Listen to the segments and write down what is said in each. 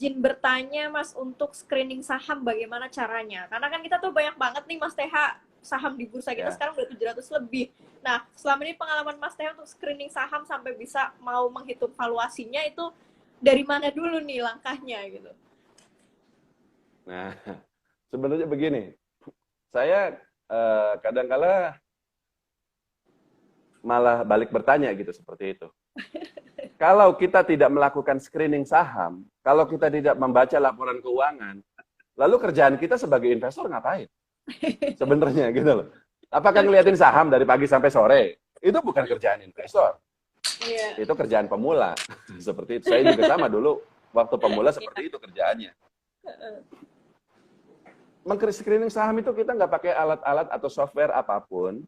izin bertanya Mas untuk screening saham bagaimana caranya? Karena kan kita tuh banyak banget nih Mas TH saham di bursa kita Ya. sekarang udah 700 lebih. Nah, selama ini pengalaman Mas TH untuk screening saham sampai bisa mau menghitung valuasinya itu dari mana dulu nih langkahnya gitu? Nah, sebenarnya begini, saya kadang-kala malah balik bertanya gitu seperti itu. Kalau kita tidak melakukan screening saham, kalau kita tidak membaca laporan keuangan, lalu kerjaan kita sebagai investor ngapain? Sebenarnya gitu loh. Apakah ngeliatin saham dari pagi sampai sore? Itu bukan kerjaan investor. Iya. Itu kerjaan pemula. Seperti itu. Saya juga sama dulu. Waktu pemula seperti itu kerjaannya. Screening saham itu kita nggak pakai alat-alat atau software apapun.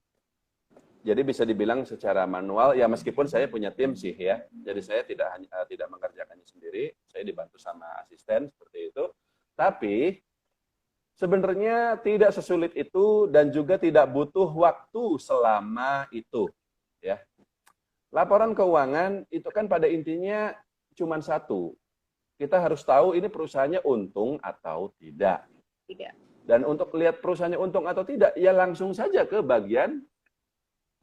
Jadi bisa dibilang secara manual, ya meskipun saya punya tim sih ya. Jadi saya tidak mengerjakannya sendiri. Saya dibantu sama asisten seperti itu. Tapi sebenarnya tidak sesulit itu dan juga tidak butuh waktu selama itu. Ya. Laporan keuangan itu kan pada intinya cuma satu. Kita harus tahu ini perusahaannya untung atau tidak. Tidak. Dan untuk lihat perusahaannya untung atau tidak, ya langsung saja ke bagian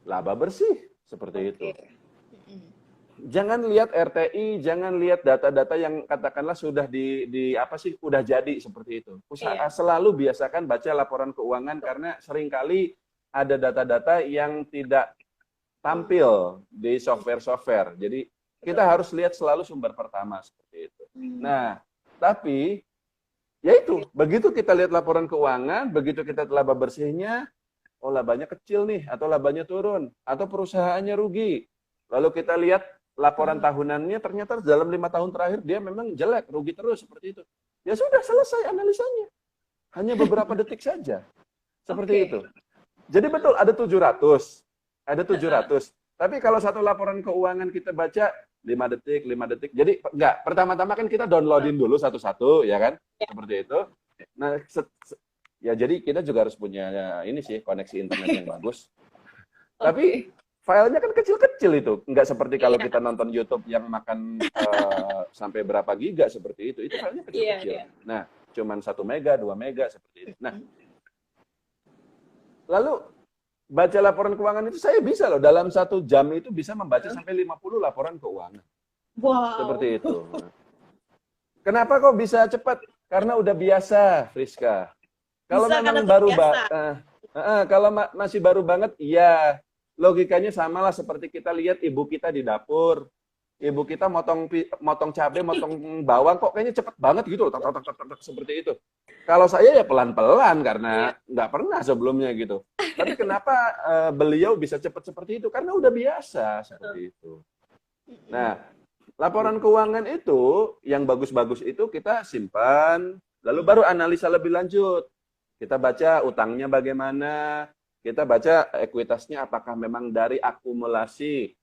laba bersih. Seperti itu. Jangan lihat RTI, jangan lihat data-data yang katakanlah sudah udah jadi seperti itu. Selalu biasakan baca laporan keuangan karena seringkali ada data-data yang tidak tampil di software-software. Jadi kita harus lihat selalu sumber pertama seperti itu. Nah, tapi ya itu, begitu kita lihat laporan keuangan, begitu kita laba bersihnya, oh labanya kecil nih, atau labanya turun, atau perusahaannya rugi. Lalu kita lihat laporan tahunannya, ternyata dalam 5 tahun terakhir dia memang jelek, rugi terus, seperti itu. Ya sudah, selesai analisanya. Hanya beberapa detik saja. Seperti itu. Jadi betul, ada 700. Ada 700. Tapi kalau satu laporan keuangan kita baca 5 detik, 5 detik. Jadi enggak, pertama-tama kan kita downloadin dulu satu-satu, ya kan? Seperti itu. Nah, ya jadi kita juga harus punya ini sih, koneksi internet yang bagus. Tapi filenya kan kecil-kecil itu. Enggak seperti kalau kita nonton YouTube yang makan sampai berapa giga seperti itu. Itu filenya kecil-kecil. Nah, cuman 1 mega, 2 mega seperti itu. Nah, lalu baca laporan keuangan itu saya bisa loh, dalam 1 jam itu bisa membaca sampai 50 laporan keuangan. Wow. Seperti itu. Kenapa kok bisa cepat? Karena udah biasa, Friska. Kalau memang kalau masih baru banget, iya. Logikanya samalah seperti kita lihat ibu kita di dapur. Ibu kita motong cabai, motong bawang, kok kayaknya cepet banget gitu loh, seperti itu. Kalau saya ya pelan-pelan karena nggak pernah sebelumnya gitu. Tapi kenapa beliau bisa cepat seperti itu? Karena udah biasa seperti itu. Nah, laporan keuangan itu yang bagus-bagus itu kita simpan, lalu baru analisa lebih lanjut. Kita baca utangnya bagaimana, kita baca ekuitasnya apakah memang dari akumulasi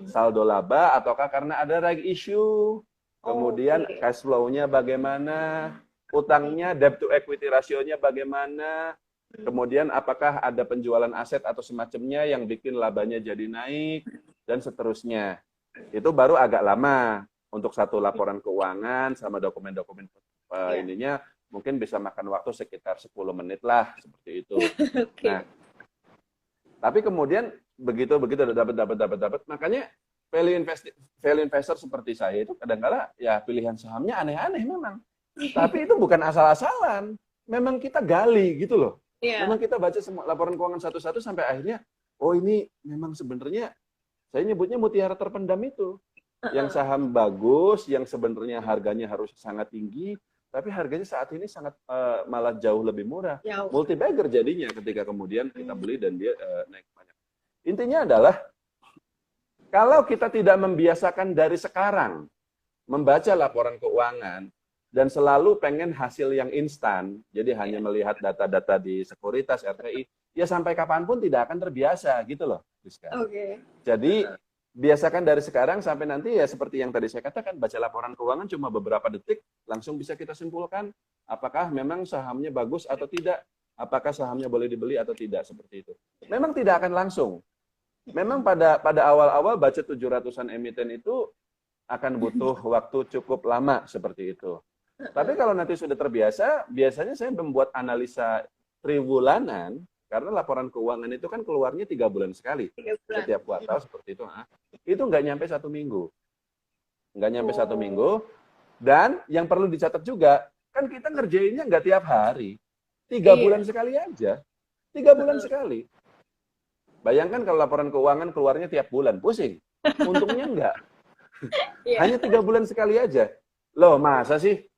saldo laba ataukah karena ada right issue. Kemudian cash flow-nya bagaimana, utangnya debt to equity rasionya bagaimana, kemudian apakah ada penjualan aset atau semacamnya yang bikin labanya jadi naik, dan seterusnya. Itu baru agak lama untuk satu laporan keuangan sama dokumen-dokumen ininya mungkin bisa makan waktu sekitar 10 menit lah seperti itu. Nah, tapi kemudian begitu dapat, makanya value investor seperti saya itu kadang-kala ya pilihan sahamnya aneh-aneh memang. Tapi itu bukan asal-asalan. Memang kita gali gitu loh. Memang kita baca semua laporan keuangan satu-satu sampai akhirnya, oh ini memang sebenarnya saya nyebutnya mutiara terpendam itu. Yang saham bagus, yang sebenarnya harganya harus sangat tinggi, tapi harganya saat ini sangat malah jauh lebih murah. Multi bagger jadinya ketika kemudian kita beli dan dia naik banyak. Intinya adalah kalau kita tidak membiasakan dari sekarang membaca laporan keuangan dan selalu pengen hasil yang instan, jadi hanya melihat data-data di sekuritas RTI, ya sampai kapanpun tidak akan terbiasa gitu loh. Jadi biasakan dari sekarang sampai nanti ya seperti yang tadi saya katakan, baca laporan keuangan cuma beberapa detik, langsung bisa kita simpulkan apakah memang sahamnya bagus atau tidak, apakah sahamnya boleh dibeli atau tidak, seperti itu. Memang tidak akan langsung. Memang pada awal-awal baca 700-an emiten itu akan butuh waktu cukup lama seperti itu. Tapi kalau nanti sudah terbiasa, biasanya saya membuat analisa triwulanan, karena laporan keuangan itu kan keluarnya 3 bulan sekali. 3 bulan. Setiap kuartal seperti itu. Itu nggak nyampe 1 minggu. Nggak nyampe 1 minggu. Dan yang perlu dicatat juga, kan kita ngerjainnya nggak tiap hari. 3 bulan sekali aja. 3 bulan sekali. Bayangkan kalau laporan keuangan keluarnya tiap bulan, pusing. Untungnya enggak. Hanya 3 bulan sekali aja. Loh, masa sih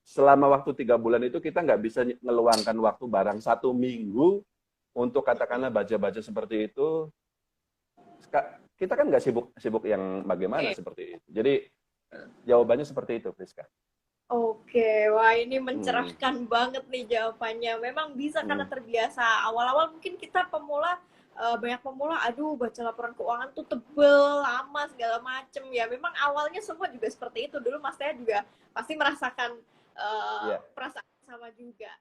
selama waktu 3 bulan itu kita nggak bisa ngeluangkan waktu barang 1 minggu untuk katakanlah baca-baca seperti itu. Kita kan nggak sibuk yang bagaimana seperti itu. Jadi jawabannya seperti itu, Priska. Oke, wah ini mencerahkan banget nih jawabannya. Memang bisa karena terbiasa. Awal-awal mungkin kita pemula, banyak pemula, aduh baca laporan keuangan tuh tebel, lama, segala macem. Ya memang awalnya semua juga seperti itu. Dulu Mas Teh juga pasti merasakan perasaan sama juga.